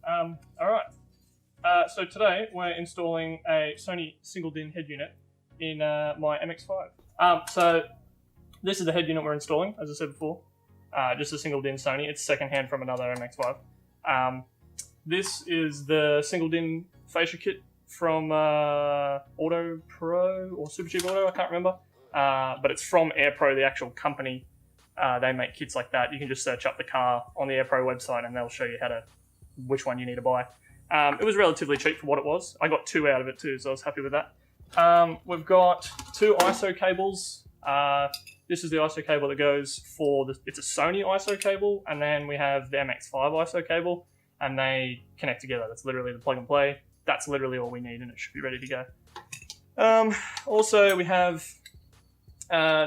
Alright, so today we're installing a Sony single DIN head unit in my MX5. So this is the head unit we're installing, as I said before. Just a single DIN Sony. It's secondhand from another MX5. This is the single DIN fascia kit from Auto Pro or Super Cheap Auto, I can't remember. But it's from AirPro, the actual company. They make kits like that. You can just search up the car on the AirPro website and they'll show you which one you need to buy. It was relatively cheap for what it was. I got 2 out of it too, so I was happy with that. We've got 2 ISO cables. This is the ISO cable that goes for it's a Sony ISO cable, and then we have the MX5 ISO cable, and they connect together. That's literally the plug and play. That's literally all we need, and it should be ready to go. Also, we have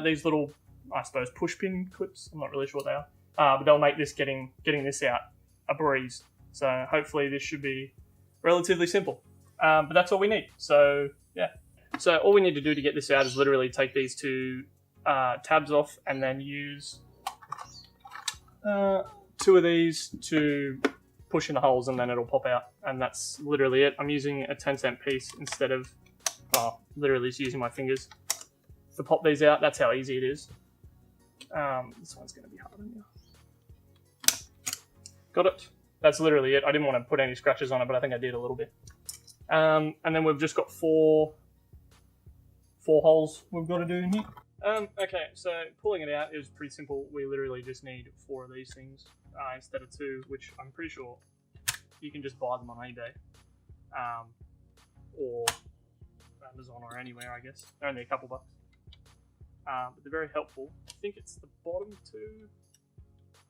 these little, I suppose, push pin clips. I'm not really sure what they are, but they'll make this getting this out a breeze. So hopefully this should be relatively simple. But that's all we need. So yeah. So all we need to do to get this out is literally take these 2 tabs off and then use 2 of these to push in the holes, and then it'll pop out. And that's literally it. I'm using a 10-cent piece instead of literally just using my fingers to pop these out. That's how easy it is. This one's going to be harder now. Got it. That's literally it. I didn't want to put any scratches on it, but I think I did a little bit. And then we've just got 4 holes we've got to do in here. Okay, so pulling it out is pretty simple. We literally just need 4 of these things instead of 2, which I'm pretty sure you can just buy them on eBay or Amazon or anywhere, I guess. They're only a couple bucks. But they're very helpful. I think it's the bottom 2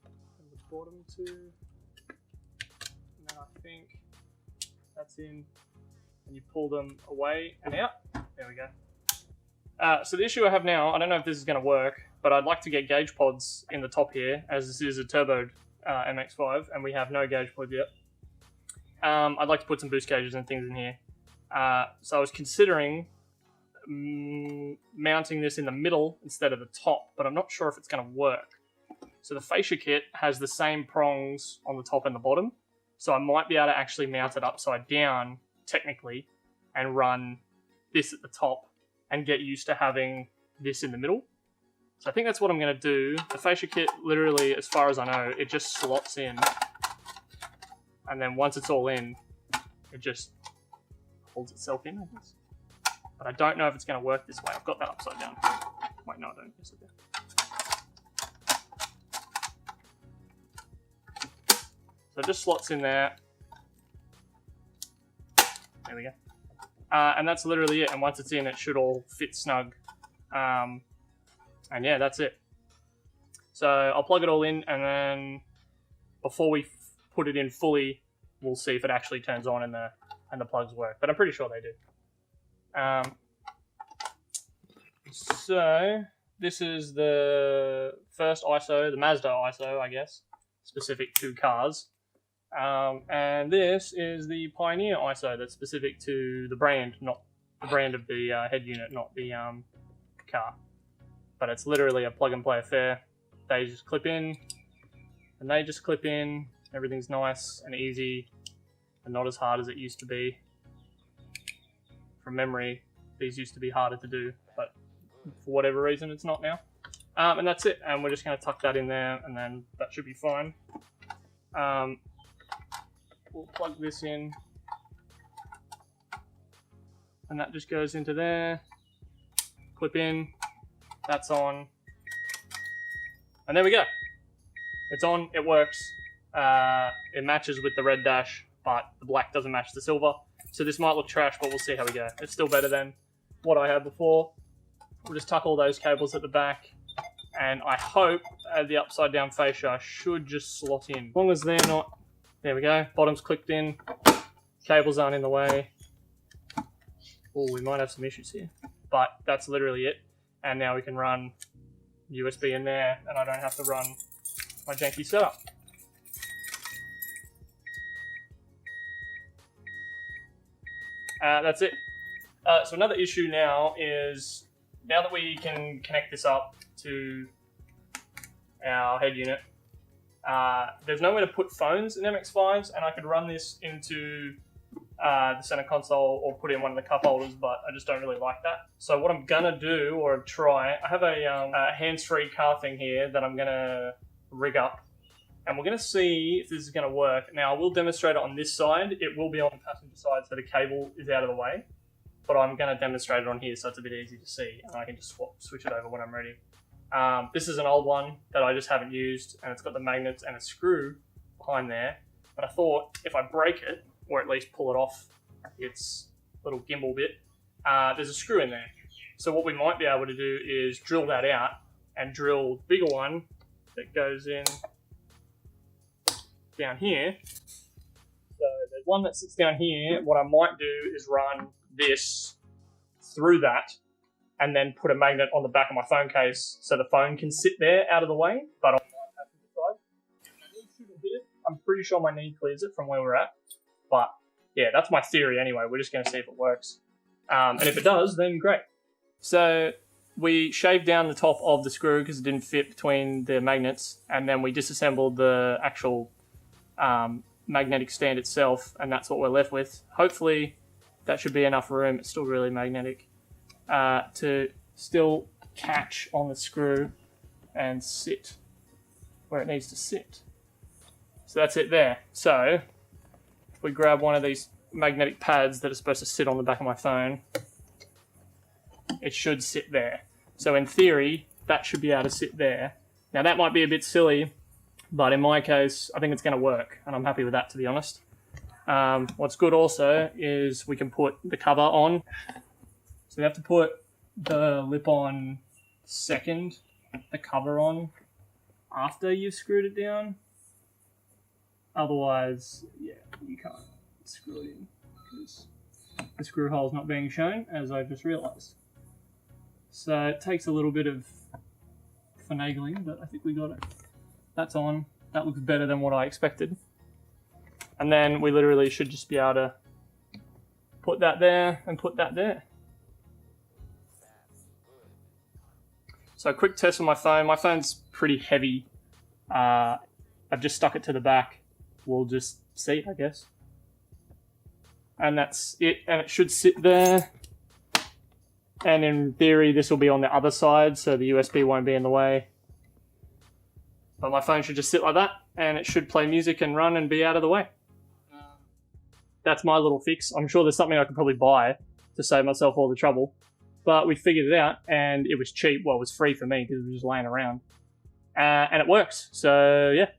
and the bottom 2. And then I think that's in, and you pull them away and out. There we go. So the issue I have now, I don't know if this is going to work, but I'd like to get gauge pods in the top here, as this is a turboed MX5, and we have no gauge pods yet. I'd like to put some boost gauges and things in here. So I was considering mounting this in the middle instead of the top, but I'm not sure if it's going to work. So the fascia kit has the same prongs on the top and the bottom, so I might be able to actually mount it upside down, technically, and run this at the top and get used to having this in the middle. So I think that's what I'm going to do. The fascia kit, literally, as far as I know, it just slots in. And then once it's all in, it just holds itself in, I guess. But I don't know if it's going to work this way. I've got that upside down. Wait, no, I don't. Yes, I do. So it just slots in there. There we go. And that's literally it. And once it's in, it should all fit snug. And yeah, that's it. So I'll plug it all in, and then before we put it in fully, we'll see if it actually turns on and the plugs work. But I'm pretty sure they do. So this is the first ISO, the Mazda ISO, I guess, specific to cars. And this is the Pioneer ISO that's specific to the brand, not the brand of the head unit, not the car. But it's literally a plug and play affair. They just clip in, and they just clip in. Everything's nice and easy, and not as hard as it used to be. From memory, these used to be harder to do, but for whatever reason, it's not now. And that's it. And we're just going to tuck that in there, and then that should be fine. We'll plug this in, and that just goes into there. Clip in, that's on, and there we go. It's on, it works. It matches with the red dash, but the black doesn't match the silver. So this might look trash, but we'll see how we go. It's still better than what I had before. We'll just tuck all those cables at the back, and I hope the upside down fascia should just slot in. As long as they're not. There we go, bottom's clicked in, cables aren't in the way. Oh, we might have some issues here, but that's literally it. And now we can run USB in there, and I don't have to run my janky setup. That's it. So another issue now is, now that we can connect this up to our head unit, there's nowhere to put phones in MX5s, and I could run this into the center console or put it in one of the cup holders, but I just don't really like that. So what I'm gonna do, or try, I have a hands-free car thing here that I'm gonna rig up, and we're gonna see if this is gonna work. Now I will demonstrate it on this side. It will be on the passenger side, so the cable is out of the way, but I'm gonna demonstrate it on here so it's a bit easy to see, and I can just switch it over when I'm ready. This is an old one that I just haven't used, and it's got the magnets and a screw behind there, but I thought if I break it, or at least pull it off its little gimbal bit, there's a screw in there. So what we might be able to do is drill that out and drill the bigger one that goes in down here. So there's one that sits down here. What I might do is run this through that and then put a magnet on the back of my phone case so the phone can sit there out of the way, but on my passenger side. If my knee shouldn't hit it, I'm pretty sure my knee clears it from where we're at. But yeah, that's my theory anyway. We're just going to see if it works. And if it does, then great. So we shaved down the top of the screw because it didn't fit between the magnets, and then we disassembled the actual magnetic stand itself, and that's what we're left with. Hopefully that should be enough room. It's still really magnetic to still catch on the screw and sit where it needs to sit. So that's it there. So we grab one of these magnetic pads that are supposed to sit on the back of my phone, it should sit there. So in theory, that should be able to sit there. Now that might be a bit silly, but in my case, I think it's going to work, and I'm happy with that, to be honest. What's good also is we can put the cover on. So we have to put the lip on second, the cover on after you've screwed it down. Otherwise, yeah, you can't screw it in because the screw hole's not being shown, as I just realised. So it takes a little bit of finagling, but I think we got it. That's on. That looks better than what I expected. And then we literally should just be able to put that there and put that there. So a quick test on my phone. My phone's pretty heavy. I've just stuck it to the back. We'll just see, I guess. And that's it, and it should sit there. And in theory, this will be on the other side, so the USB won't be in the way. But my phone should just sit like that, and it should play music and run and be out of the way. That's my little fix. I'm sure there's something I could probably buy to save myself all the trouble. But we figured it out, and it was cheap. Well, it was free for me because it was just laying around. And it works. So, yeah.